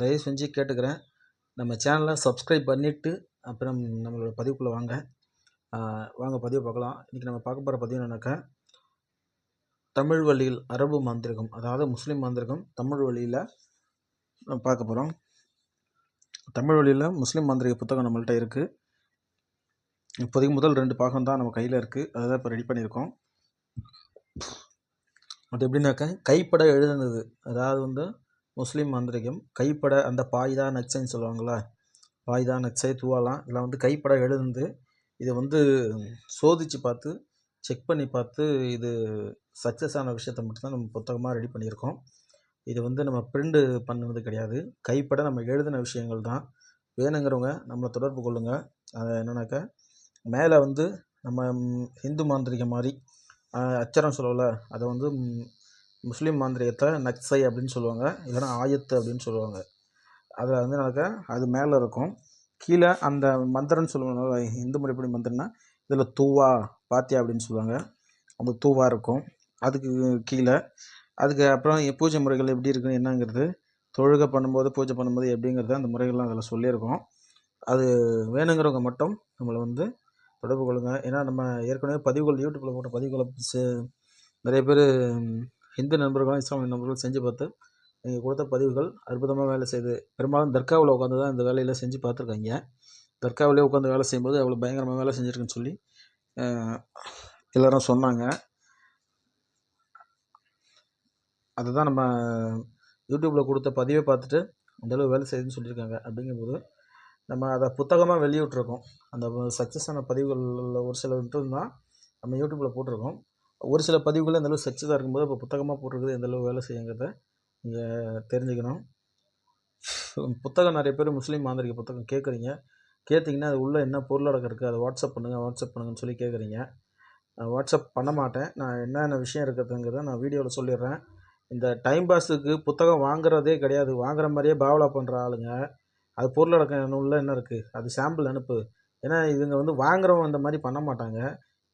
தயவு செஞ்சு கேட்டுக்கிறேன். நம்ம சேனலை சப்ஸ்கிரைப் பண்ணிவிட்டு அப்புறம் நம்மளோட பதிவுக்குள்ளே வாங்க. வாங்க பதிவு பார்க்கலாம். இன்றைக்கி நம்ம பார்க்க போகிற பதிவு என்னன்னாக்கா, தமிழ் வழியில் அரபு மாந்திரிகம், அதாவது முஸ்லீம் மாந்திரிகம் தமிழ் வழியில் நம்ம பார்க்க போகிறோம். தமிழ் வழியில் முஸ்லீம் மாந்திரிக புத்தகம் நம்மள்கிட்ட இருக்குது. இப்போதைக்கு முதல் 2 பாகம் தான் நம்ம கையில் இருக்குது. அதை தான் இப்போ ரெடி பண்ணியிருக்கோம். அது எப்படின்னாக்கா, கைப்பட எழுதுனது, அதாவது முஸ்லீம் மாந்திரிகம் கைப்பட, அந்த பாய்தா நக்சைன்னு சொல்லுவாங்களா, பாய்தா நக்சை தூவாலாம், இதெல்லாம் கைப்பட எழுதுனது. இதை சோதித்து பார்த்து செக் பண்ணி பார்த்து இது சக்ஸஸ் ஆன விஷயத்தை மட்டும்தான் நம்ம புத்தகமாக ரெடி பண்ணியிருக்கோம். இது நம்ம பிரிண்டு பண்ணுறது கிடையாது. கைப்பட நம்ம எழுதின விஷயங்கள் தான். வேணுங்கிறவங்க நம்மளை தொடர்பு கொள்ளுங்கள். அது என்னன்னாக்கா, மேலே நம்ம ஹிந்து மாந்திரிகம் மாதிரி அச்சரம் சொல்லல, அதை முஸ்லீம் மாந்திரிகத்தை நக்சை அப்படின்னு சொல்லுவாங்க, இல்லைன்னா ஆயத்து அப்படின்னு சொல்லுவாங்க. அதில் என்னக்கா, அது மேலே இருக்கும். கீழே அந்த மந்திரம்னு சொல்லுவாங்க, இந்து முறைப்படி மந்திரம்னா இதில் தூவா பாத்தியா அப்படின்னு சொல்லுவாங்க. அந்த தூவா இருக்கும். அதுக்கு கீழே அதுக்கு அப்புறம் பூஜை முறைகள் எப்படி இருக்குன்னு என்னங்கிறது, தொழுகை பண்ணும்போது பூஜை பண்ணும்போது எப்படிங்கிறது அந்த முறைகள்லாம் அதில் சொல்லியிருக்கோம். அது வேணுங்கிறவங்க மட்டும் நம்மளை தொடர்பு கொள்ளுங்கள். ஏன்னா நம்ம ஏற்கனவே பதிவுகள் யூடியூப்பில் போட்ட பதிவுகளை நிறைய பேர் ஹிந்து நண்பர்களும் இஸ்லாமிய நண்பர்களும் செஞ்சு பார்த்து நீங்கள் கொடுத்த பதிவுகள் அற்புதமாக வேலை செய்யுது. பெரும்பாலும் தர்காவில் உட்காந்து தான் இந்த வேலையில் செஞ்சு பார்த்துருக்காங்க. தர்காவிலே உட்காந்து வேலை செய்யும்போது அவ்வளோ பயங்கரமாக வேலை செஞ்சுருக்குன்னு சொல்லி எல்லோரும் சொன்னாங்க. அதுதான் நம்ம யூடியூப்பில் கொடுத்த பதிவை பார்த்துட்டு அந்தளவு வேலை செய்யுதுன்னு சொல்லியிருக்காங்க. அப்படிங்கும்போது நம்ம அதை புத்தகமாக வெளியிட்ருக்கோம். அந்த சக்ஸஸ் ஆன பதிவுகளில் ஒரு சில தான் நம்ம யூடியூப்பில் போட்டிருக்கோம். ஒரு சில பதிவுகள் அந்தளவு சக்ஸஸாக இருக்கும்போது இப்போ புத்தகமாக போட்டிருக்குது எந்தளவு வேலை செய்யுங்கிறத நீங்கள் தெரிஞ்சுக்கணும். புத்தகம் நிறைய பேர் முஸ்லீம் மாந்திரிக புத்தகம் கேட்டிங்கன்னா அது உள்ளே என்ன பொருளடக்கம் இருக்குது, அதை வாட்ஸ்அப் பண்ணுங்கன்னு சொல்லி கேட்குறீங்க. நான் வாட்ஸ்அப் பண்ண மாட்டேன். நான் என்னென்ன விஷயம் இருக்குதுங்கிறத நான் வீடியோவில் சொல்லிடுறேன். இந்த டைம் பாஸுக்கு புத்தகம் வாங்குறதே கிடையாது. வாங்குற மாதிரியே பாவலா பண்ணுற ஆளுங்க, அது பொருளடக்கம் உள்ள என்ன இருக்குது, அது சாம்பிள் அனுப்பு. ஏன்னா இதுங்க வாங்குறவங்க இந்த மாதிரி பண்ண மாட்டாங்க.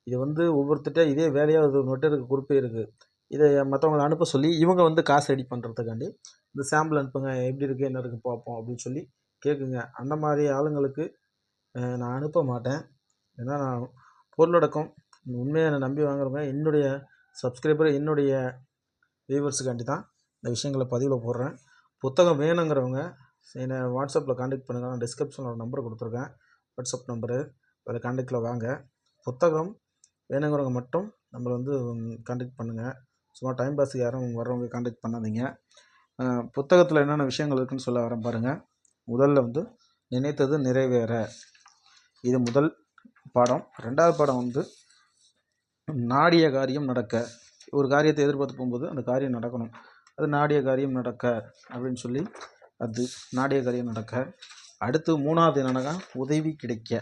இது ஒவ்வொருத்திட்ட இதே வேலையாக ஒரு நொட்டருக்கு குறிப்பே இருக்குது. இதை மற்றவங்களை அனுப்ப சொல்லி இவங்க காசு ரெடி பண்ணுறதுக்காண்டி இந்த சாம்பிள் அனுப்புங்க, எப்படி இருக்குது என்ன இருக்குது பார்ப்போம் அப்படின்னு சொல்லி கேட்குங்க. அந்த மாதிரி ஆளுங்களுக்கு நான் அனுப்ப மாட்டேன். ஏன்னா நான் பொருளடக்கம் உண்மையாக என்னை நம்பி வாங்குறவங்க, என்னுடைய சப்ஸ்கிரைபர், என்னுடைய வியூவர்ஸுக்காண்டி தான் இந்த விஷயங்களை பதிவில் போடுறேன். புத்தகம் வேணுங்கிறவங்க என்னை வாட்ஸ்அப்பில் கான்டாக்ட் பண்ணுங்கள். நான் டிஸ்கிரிப்ஷனில் நம்பர் கொடுத்துருக்கேன், வாட்ஸ்அப் நம்பரு. அதில் கான்டாக்டில் வாங்க. புத்தகம் வேணுங்கிறவங்க மட்டும் நம்மளை கான்டாக்ட் பண்ணுங்கள். சும்மா டைம் பாஸுக்கு யாரும் வர்றவங்க கான்டாக்ட் பண்ணாதீங்க. புத்தகத்தில் என்னென்ன விஷயங்கள் இருக்குதுன்னு சொல்ல வரேன் பாருங்கள். முதல்ல நினைத்தது நிறைவேற, இது முதல் பாடம். 2வது பாடம் நாடிய காரியம் நடக்க. ஒரு காரியத்தை எதிர்பார்த்து போகும்போது அந்த காரியம் நடக்கணும், அது நாடிய காரியம் நடக்க அப்படின்னு சொல்லி, அது நாடிய காரியம் நடக்க. அடுத்து 3வது என்னன்னாக்கா, உதவி கிடைக்க.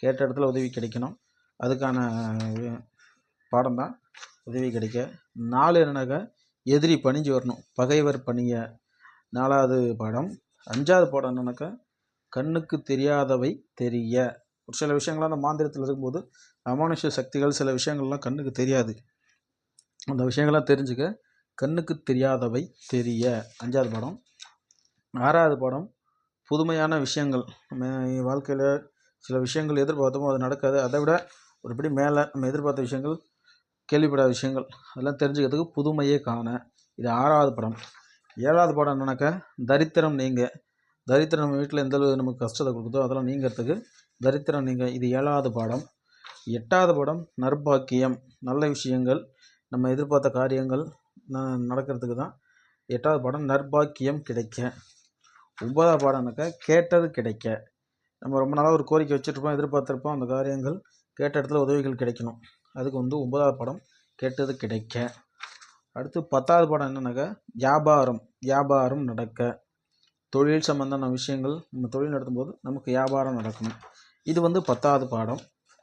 கேட்ட இடத்துல உதவி கிடைக்கணும், அதுக்கான பாடம் தான் உதவி கிடைக்க. 4 என்னன்னாக்கா, எதிரி பணிஞ்சு வரணும், பகைவர் பணிய. 4வது பாடம். 5வது பாடம் என்னன்னாக்கா, கண்ணுக்கு தெரியாதவை தெரிய. ஒரு சில விஷயங்கள்லாம் அந்த மாந்திரத்தில் இருக்கும்போது அமானுஷ்ய சக்திகள் சில விஷயங்கள்லாம் கண்ணுக்கு தெரியாது. அந்த விஷயங்கள்லாம் தெரிஞ்சுக்க கண்ணுக்கு தெரியாதவை தெரிய 5வது பாடம். 6வது பாடம், புதுமையான விஷயங்கள். நம்ம வாழ்க்கையில் சில விஷயங்கள் எதிர்பார்த்தோமோ அது நடக்காது, அதை விட ஒருபடி மேலே நம்ம எதிர்பார்த்த விஷயங்கள், கேள்விப்படாத விஷயங்கள், அதெல்லாம் தெரிஞ்சுக்கிறதுக்கு புதுமையே காண. இது 6வது படம். 7வது படம் என்னன்னாக்கா, தரித்திரம் நீங்க. தரித்திரம் நம்ம வீட்டில் எந்தளவு நமக்கு கஷ்டத்தை கொடுக்குதோ அதெல்லாம் நீங்கிறதுக்கு தரித்திரம் நீங்க. இது 7வது பாடம். 8வது படம், நற்பாக்கியம். நல்ல விஷயங்கள், நம்ம எதிர்பார்த்த காரியங்கள் நடக்கிறதுக்கு தான் 8வது பாடம், நற்பாக்கியம் கிடைக்க. 9வது பாடம்னாக்கா, கேட்டது கிடைக்க. நம்ம ரொம்ப நாளாக ஒரு கோரிக்கை வச்சுருப்போம், எதிர்பார்த்துருப்போம், அந்த காரியங்கள் கேட்ட இடத்துல உதவிகள் கிடைக்கணும், அதுக்கு 9வது பாடம், கேட்டது கிடைக்க. அடுத்து 10வது பாடம் என்னன்னாக்கா, வியாபாரம் நடக்க. தொழில் சம்பந்தமான விஷயங்கள், நம்ம தொழில் நடத்தும்போது நமக்கு வியாபாரம் நடக்கணும். இது 10வது பாடம்.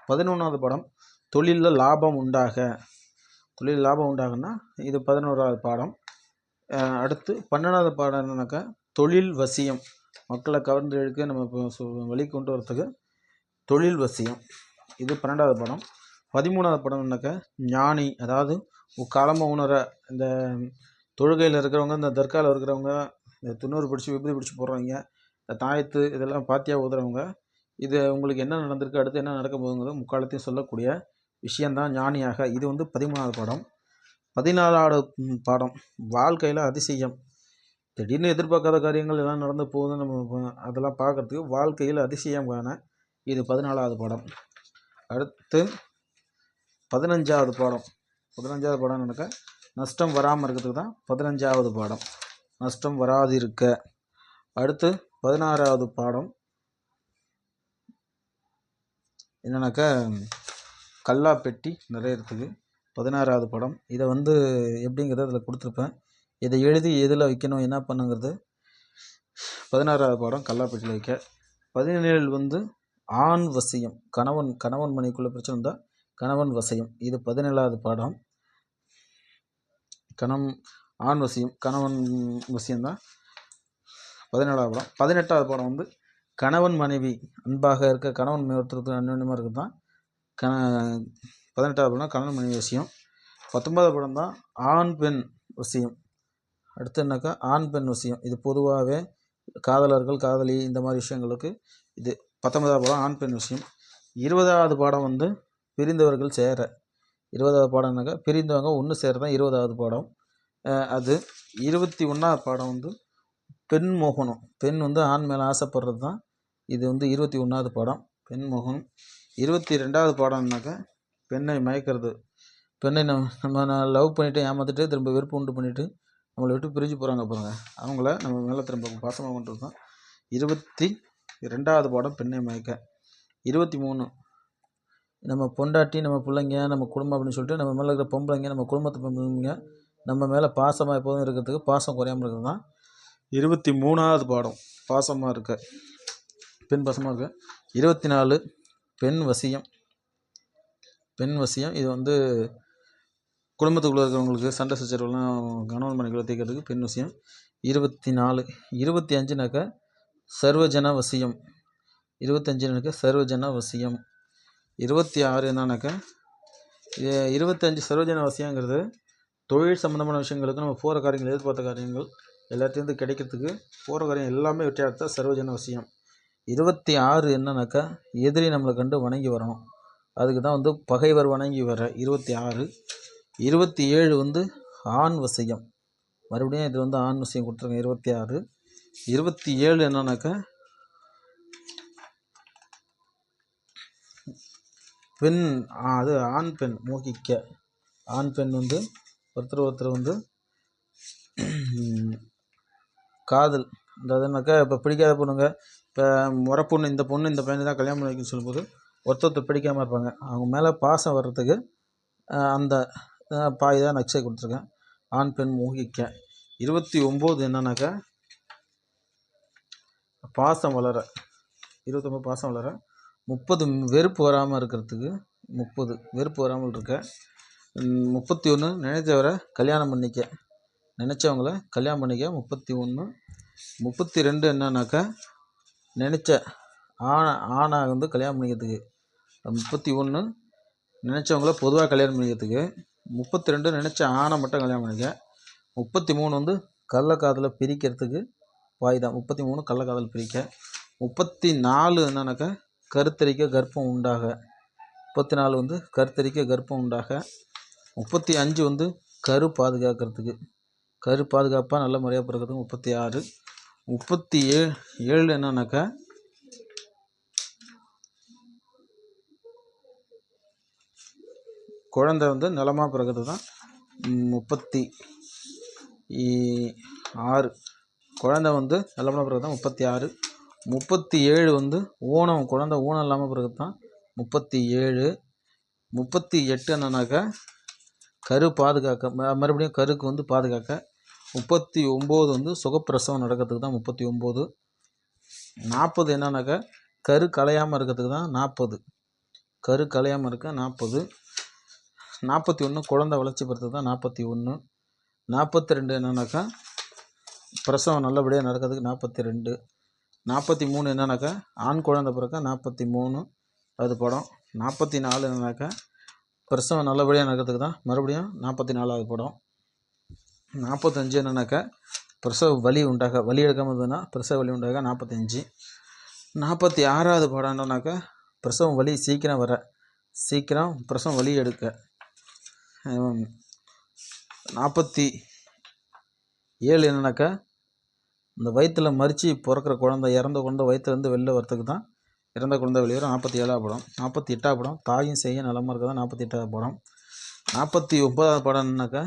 11வது பாடம், தொழிலில் லாபம் உண்டாக. தொழில் லாபம் உண்டாகுன்னா இது 11வது பாடம். அடுத்து 12வது பாடம் என்னன்னாக்கா, தொழில் வசியம். மக்களை கவர்ந்து இழுக்க நம்ம வழி கொண்டு வரத்துக்கு தொழில் வசியம். இது 12வது பாடம். 13வது படம் என்னக்கா, ஞானி. அதாவது காலமாக உணர. இந்த தொழுகையில் இருக்கிறவங்க, இந்த தர்காவில் இருக்கிறவங்க, இந்த துண்ணூறு பிடிச்சி விபூதி பிடிச்சி போடுறவங்க, இந்த தாயத்து இதெல்லாம் பாத்தியாக ஊதுறவங்க, இது உங்களுக்கு என்ன நடந்திருக்கு, அடுத்து என்ன நடக்க போகுங்கிறது முக்காலத்தையும் சொல்லக்கூடிய விஷயந்தான் ஞானியாக. இது வந்து 13வது பாடம். 14வது பாடம் வாழ்க்கையில் அதிசயம். திடீர்னு எதிர்பார்க்காத காரியங்கள் எல்லாம் நடந்து போகுதுன்னு நம்ம அதெல்லாம் பார்க்குறதுக்கு வாழ்க்கையில் அதிசயம் காண இது 14வது பாடம். அடுத்து 15வது பாடம். 15வது பாடம் நடக்க நஷ்டம் வராமல் இருக்கிறதுக்கு தான் 15வது பாடம். நஷ்டம் வராதிருக்க. அடுத்து 16வது பாடம் என்னன்னாக்கா கல்லா பெட்டி நிறையறதுக்கு 16வது பாடம். இதை வந்து எப்படிங்கிறத அதில் கொடுத்துருப்பேன். இதை எழுதி எதில் வைக்கணும் என்ன பண்ணுங்கிறது 16வது பாடம் கல்லா பெட்டியில் வைக்க. 17 வந்து ஆண் வசியம். கணவன் மனைக்குள்ள பிரச்சனை இருந்தால் கணவன் வசியம். இது 17வது பாடம். ஆண் வசியம் கணவன் வசியம்தான் 17வது பாடம். 18வது பாடம் வந்து கணவன் மனைவி அன்பாக இருக்க, கணவன் ஒருத்தருக்கு அந்யோன்யமாக இருக்குது தான் 18வது பாடம் கணவன் மனைவி வசியம். 19வது பாடம் தான் ஆண் பெண் வசியம். அடுத்து என்னக்கா ஆண் பெண் வசியம். இது பொதுவாகவே காதலர்கள் காதலி இந்த மாதிரி விஷயங்களுக்கு இது 19வது பாடம் ஆண் பெண் விஷயம். 20வது பாடம் வந்து பிரிந்தவர்கள் சேர. 20வது பாடம்னாக்கா பிரிந்தவங்க ஒன்று சேர தான் 20வது பாடம். அது 21வது பாடம் வந்து பெண் மோகனம். பெண் வந்து ஆண் மேலே ஆசைப்படுறது தான். இது வந்து 21வது பாடம் பெண் மோகனம். 22வது பாடம்னாக்கா பெண்ணை மயக்கிறது. பெண்ணை நம்ம லவ் பண்ணிவிட்டு ஏமாற்றிட்டு திரும்ப வெறுப்பு உண்டு பண்ணிவிட்டு நம்மளை விட்டு பிரிஞ்சு போகிறாங்க பாருங்க, அவங்கள நம்ம மேலே திரும்ப பாசமாக பண்ணுறது தான் 22வது பாடம் பெண்ணை மயக்க. 23 நம்ம பொண்டாட்டி நம்ம பிள்ளைங்க நம்ம குடும்பம் அப்படின்னு சொல்லிட்டு நம்ம மேலே இருக்கிற பொம்பளைங்க நம்ம குடும்பத்து பொம்பளைங்க நம்ம மேலே பாசமாக எப்போதும் இருக்கிறதுக்கு பாசம் குறையாமல் இருக்கிறது தான் 23வது பாடம் பாசமாக இருக்க, பெண் பாசமாக இருக்க. 24 பெண் வசியம். பெண் வசியம் இது வந்து குடும்பத்துக்குள்ளே இருக்கிறவங்களுக்கு சண்டை சச்சரவுலாம் கணவன் மனைவிகளை தீர்க்கிறதுக்கு பெண் வசியம். 24 25னாக்கா சர்வஜன வசியம். 25னாக்கா சர்வஜன வசியம். 26 என்னன்னாக்கா 25 சர்வஜன வசியங்கிறது தொழில் சம்மந்தமான விஷயங்களுக்கு நம்ம போகிற காரியங்கள் எதிர்பார்த்த காரியங்கள் எல்லாத்தையும் கிடைக்கிறதுக்கு போகிற காரியம் எல்லாமே வெற்றியாடுத்த சர்வஜன வசியம். 26 என்னன்னாக்கா எதிரி நம்மளை கண்டு வணங்கி வரணும், அதுக்கு தான் வந்து பகைவர் வணங்கி வர 26. 27 வந்து ஆண் வசியம். மறுபடியும் இது வந்து ஆண் வசியம் கொடுத்துருங்க 26. 27 என்னன்னாக்கா பெண், அது ஆண் பெண் மோகிக்க. ஆண் பெண் வந்து ஒருத்தர் வந்து காதல், அதாவதுனாக்கா இப்போ பிடிக்காத பொண்ணுங்க, இப்போ முறை பொண்ணு இந்த பொண்ணு இந்த பையனை தான் கல்யாணம் பண்ணி வைக்கணும்னு சொல்லும்போது ஒருத்தர் பிடிக்காமல் இருப்பாங்க, அவங்க மேலே பாசம் வர்றதுக்கு அந்த பாய் தான் நக்ஷை கொடுத்துருக்கேன். ஆண் பெண் மோகிக்க. 29 என்னன்னாக்கா பாசம் வளர. 29 பாசம் வளர. 30 வெறுப்பு வராமல் இருக்கிறதுக்கு. 30 வெறுப்பு வராமல் இருக்க. 31 நினைத்தவரை கல்யாணம் பண்ணிக்க. நினச்சவங்கள கல்யாணம் பண்ணிக்க 31. 32 என்னன்னாக்கா நினச்ச ஆணை வந்து கல்யாணம் பண்ணிக்கிறதுக்கு. 31 நினச்சவங்கள பொதுவாக கல்யாணம் பண்ணிக்கிறதுக்கு. 32 நினச்ச ஆணை மட்டும் கல்யாணம் பண்ணிக்க. 33 வந்து கள்ளக்காதலை பிரிக்கிறதுக்கு வாய் தான். 33 கள்ளக்காதல் பிரிக்க. 34 என்னன்னாக்கா கருத்தரிக்க கர்ப்பம் உண்டாக. 34 வந்து கருத்தரிக்க கர்ப்பம் உண்டாக. 35 வந்து கரு பாதுகாக்கிறதுக்கு, கரு பாதுகாப்பாக நல்ல முறையாக பிறக்கிறதுக்கு 36. 37 என்னன்னாக்கா குழந்தை வந்து நலமாக பிறக்கிறது தான் 36. குழந்தை வந்து நலமாக பிறகு தான் 36. 37 வந்து ஊனம், குழந்தை ஊனம் இல்லாமல் பிறகு தான் 37. 38 என்னன்னாக்கா கரு பாதுகாக்க, மறுபடியும் கருக்கு வந்து பாதுகாக்க. 39 வந்து சுகப்பிரசவம் நடக்கிறதுக்கு தான் 39. 40 என்னன்னாக்கா கரு கலையாமல் இருக்கிறதுக்கு தான் 40. கரு கலையாமல் இருக்க 40. 41 குழந்தை வளர்ச்சி பெறத்துக்கு தான் 41. 42 என்னன்னாக்கா பிரசவம் நல்லபடியாக நடக்கிறதுக்கு 42. 43 என்னன்னாக்கா ஆண் குழந்தை பிறக்க 43 அது படம். 44 என்னன்னாக்கா பிரசவம் நல்லபடியாக நடக்கிறதுக்கு தான் மறுபடியும் 44வது படம். 45 என்னன்னாக்கா பிரசவ வலி உண்டாக, வலி எடுக்காமல் இருந்ததுன்னா பிரசவ வலி உண்டாக 45. 46வது பாடம்னாக்கா பிரசவம் வலி சீக்கிரம் வர, சீக்கிரம் பிரசவம் வலி எடுக்க. 47 என்னன்னாக்கா இந்த வயிற்றில் மறித்து பிறக்கிற குழந்தை, இறந்த குழந்தை வயிற்றுலேருந்து வெளில வரத்துக்கு தான் இறந்த குழந்தை வெளியேறும். 47ஆவது படம். 48ஆவது படம் தாயும் செய்ய நலமாக இருக்க தான் 48ஆவது படம். 49வது படம்னாக்கா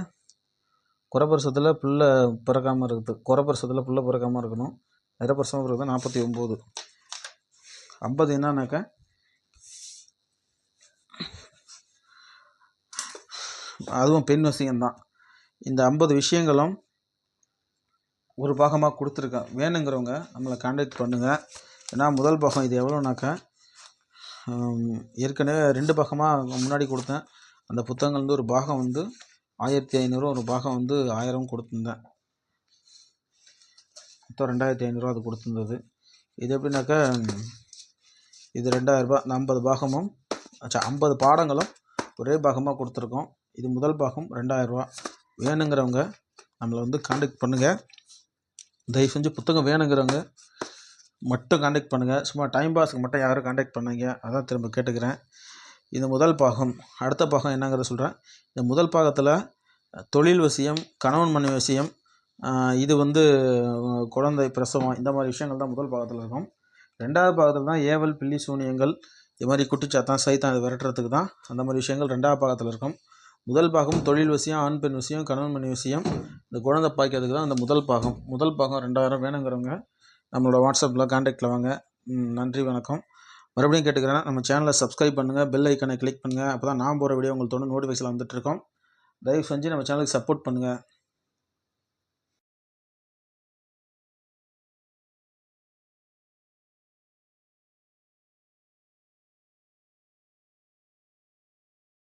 குறப்பிரசவத்தில் புள்ள பிறக்காமல் இருக்குது, குறப்பிரசவத்தில் புள்ள பிறக்காமல் இருக்கணும், நிறப்பிரசவம் இருக்குது 49. 50 என்னன்னாக்கா அதுவும் பெண் விஷயம்தான். இந்த 50 விஷயங்களும் ஒரு பாகமாக கொடுத்துருக்கேன். வேணுங்கிறவங்க நம்மளை கான்டாக்ட் பண்ணுங்கள். ஏன்னா முதல் பாகம் இது எவ்வளோனாக்கா ஏற்கனவே 2 பாகமாக முன்னாடி கொடுத்தேன். அந்த புத்தகங்கள் வந்து ஒரு பாகம் வந்து 1500, ஒரு பாகம் வந்து 1000 கொடுத்துருந்தேன். மொத்தம் 2500 அது கொடுத்துருந்தது. இது எப்படின்னாக்கா இது 2000 ரூபாய். இந்த 50 பாகமும் 50 பாடங்களும் ஒரே பாகமாக கொடுத்துருக்கோம். இது முதல் பாகம் 2000 ரூபா. வேணுங்கிறவங்க நம்மளை வந்து கான்டாக்ட் பண்ணுங்கள். தயவு செஞ்சு புத்தகம் வேணுங்கிறவங்க மட்டும் கான்டாக்ட் பண்ணுங்கள். சும்மா டைம் பாஸுக்கு மட்டும் யாரும் கான்டாக்ட் பண்ணீங்க, அதான் திரும்ப கேட்டுக்கிறேன். இது முதல் பாகம். அடுத்த பாகம் என்னங்கிறத சொல்கிறேன். இந்த முதல் பாகத்தில் தொழில் விஷயம், கணவன் மனைவி விஷயம், இது வந்து குழந்தை பிரசவம், இந்த மாதிரி விஷயங்கள் தான் முதல் பாகத்தில் இருக்கும். 2வது பாகத்தில் தான் ஏவல், பில்லி, சூனியங்கள், இது மாதிரி குட்டிச்சாத்தான், சைத்தான் இதை விரட்டுறதுக்கு தான் அந்த மாதிரி விஷயங்கள் 2வது பாகத்தில் இருக்கும். முதல் பாகம் தொழில் விஷயம், ஆண் பெண் விஷயம், கணவன் மனைவி விஷயம், இந்த குழந்தை பாய்க்கிறதுக்கு தான் அந்த முதல் பாகம். முதல் பாகம் 2000 வேணுங்கிறவங்க நம்மளோட வாட்ஸ்அப்பில் கான்டாக்டில் வாங்க. நன்றி, வணக்கம். மறுபடியும் கேட்டுக்கிறேன், நம்ம சேனலை சப்ஸ்கிரைப் பண்ணுங்கள், பெல் ஐக்கனை கிளிக் பண்ணுங்கள். அப்போ தான் நான் போகிற வீடியோ உங்களுக்கு நோட்டிஃபிகேஷன் வந்துட்டுருக்கோம். தயவு செஞ்சு நம்ம சேனலுக்கு சப்போர்ட் பண்ணுங்கள்.